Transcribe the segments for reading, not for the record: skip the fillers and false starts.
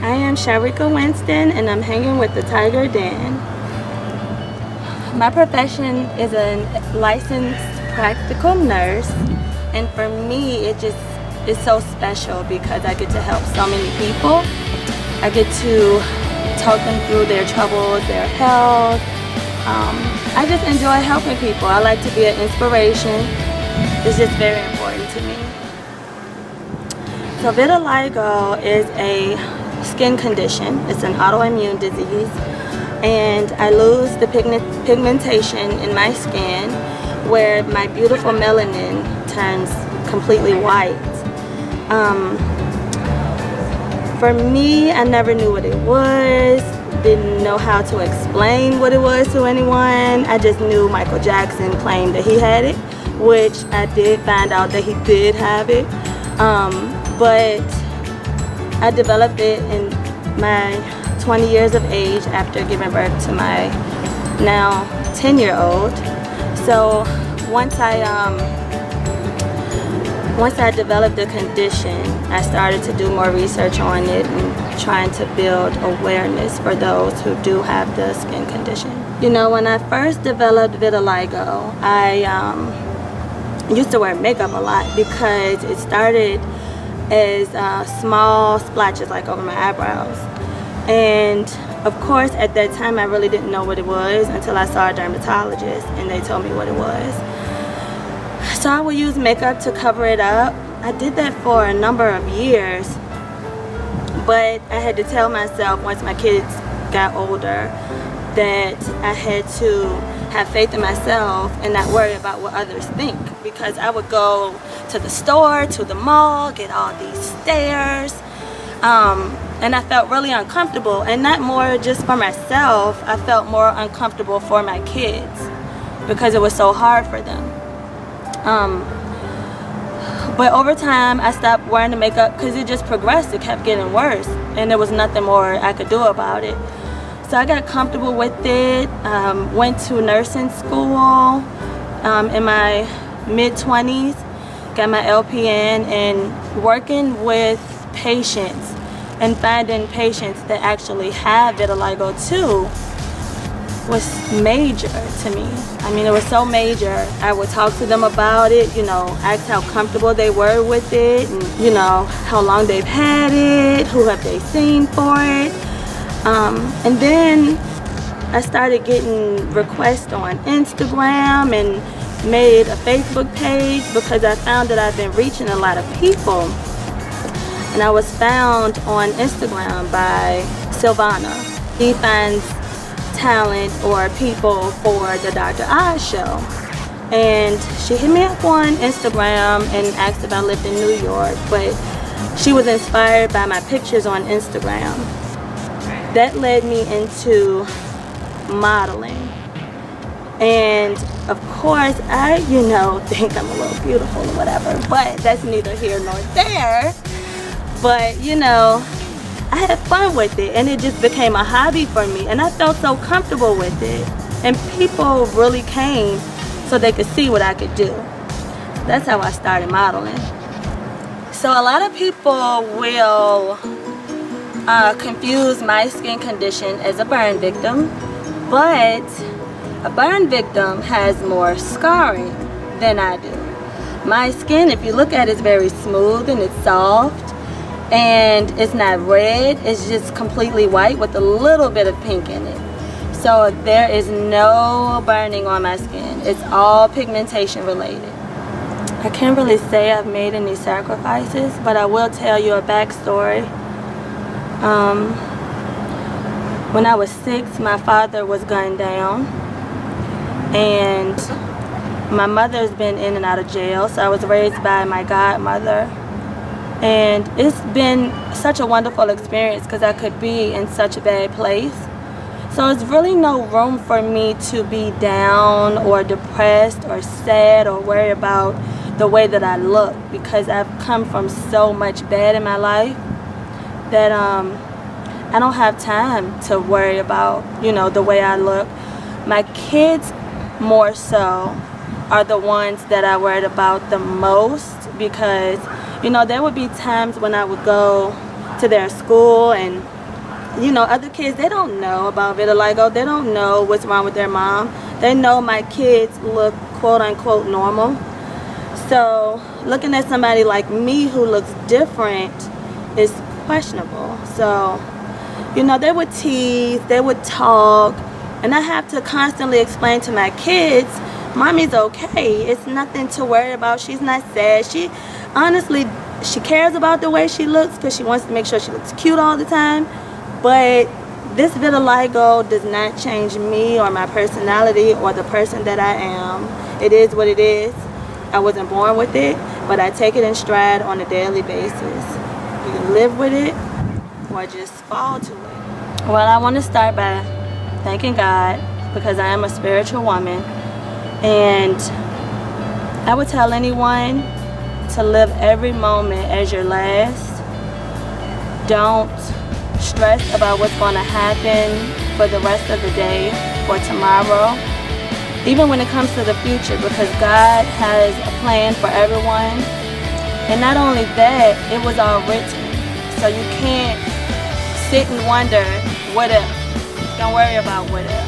I am Sharekia Winston, and I'm hanging with the Taiger Den. My profession is a licensed practical nurse, and for me it just is so special because I get to help so many people. I get to talk them through their troubles, their health. I just enjoy helping people. I like to be an inspiration. It's just very important to me. So vitiligo is a skin condition. It's an autoimmune disease, and I lose the pigmentation in my skin where my beautiful melanin turns completely white. For me, I never knew what it was, didn't know how to explain what it was to anyone. I just knew Michael Jackson claimed that he had it, which I did find out that he did have it. But I developed it in my 20 years of age after giving birth to my now 10-year-old. So once I developed the condition, I started to do more research on it and trying to build awareness for those who do have the skin condition. You know, when I first developed vitiligo, I used to wear makeup a lot because it started as small splotches like over my eyebrows. And of course at that time I really didn't know what it was until I saw a dermatologist and they told me what it was. So I would use makeup to cover it up. I did that for a number of years, but I had to tell myself once my kids got older that I had to have faith in myself and not worry about what others think, because I would go to the store, to the mall, get all these stares, and I felt really uncomfortable, and not more just for myself. I felt more uncomfortable for my kids because it was so hard for them. But over time I stopped wearing the makeup because it just progressed. It kept getting worse and there was nothing more I could do about it. So I got comfortable with it, went to nursing school in my mid-20s, got my LPN, and working with patients and finding patients that actually have vitiligo too was major to me. I mean, it was so major. I would talk to them about it, you know, ask how comfortable they were with it, and you know, how long they've had it, who have they seen for it. And then I started getting requests on Instagram and made a Facebook page because I found that I've been reaching a lot of people. And I was found on Instagram by Silvana. He finds talent or people for the Dr. Oz show. And she hit me up on Instagram and asked if I lived in New York, but she was inspired by my pictures on Instagram. That led me into modeling. And of course, I, you know, think I'm a little beautiful or whatever, but that's neither here nor there. But, you know, I had fun with it and it just became a hobby for me, and I felt so comfortable with it. And people really came so they could see what I could do. That's how I started modeling. So a lot of people will confuse my skin condition as a burn victim, but a burn victim has more scarring than I do. My skin, if you look at it, is very smooth and it's soft. And it's not red, it's just completely white with a little bit of pink in it. So there is no burning on my skin. It's all pigmentation related. I can't really say I've made any sacrifices, but I will tell you a backstory. When I was 6, my father was gunned down, and my mother's been in and out of jail, so I was raised by my godmother. And it's been such a wonderful experience because I could be in such a bad place. So it's really no room for me to be down or depressed or sad or worry about the way that I look, because I've come from so much bad in my life that I don't have time to worry about, you know, the way I look. My kids more so are the ones that I worried about the most, because you know, there would be times when I would go to their school and you know, other kids, they don't know about vitiligo. They don't know what's wrong with their mom. They know my kids look quote unquote normal. So looking at somebody like me who looks different is questionable. So, you know, they would tease, they would talk, and I have to constantly explain to my kids, mommy's okay. It's nothing to worry about. She's not sad. She honestly, she cares about the way she looks because she wants to make sure she looks cute all the time. But this vitiligo does not change me or my personality or the person that I am. It is what it is. I wasn't born with it, but I take it in stride on a daily basis. You can live with it or just fall to it. Well, I want to start by thanking God because I am a spiritual woman, and I would tell anyone to live every moment as your last. Don't stress about what's going to happen for the rest of the day or tomorrow, even when it comes to the future, because God has a plan for everyone. And not only that, it was all written. So you can't sit and wonder, what if? Don't worry about what if.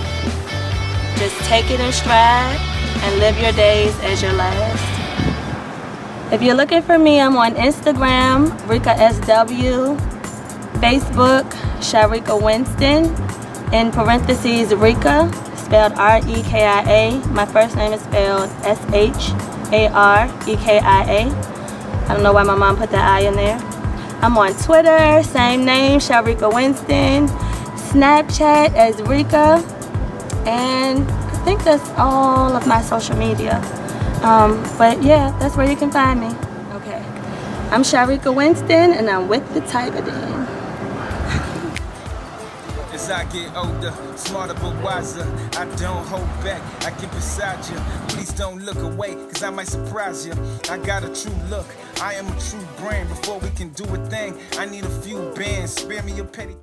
Just take it in stride and live your days as your last. If you're looking for me, I'm on Instagram, Rika SW, Facebook, Sharekia Winston, in parentheses, Rika, spelled R-E-K-I-A. My first name is spelled S-H-A-R-E-K-I-A. I don't know why my mom put the I in there. I'm on Twitter, same name, Sharekia Winston. Snapchat as Rika. And I think that's all of my social media. But yeah, that's where you can find me. Okay. I'm Sharekia Winston, and I'm with the Taiger Den. As I get older, smarter but wiser, I don't hold back, I get beside you. Please don't look away, cause I might surprise you. I got a true look, I am a true brand. Before we can do a thing, I need a few bands. Spare me your petty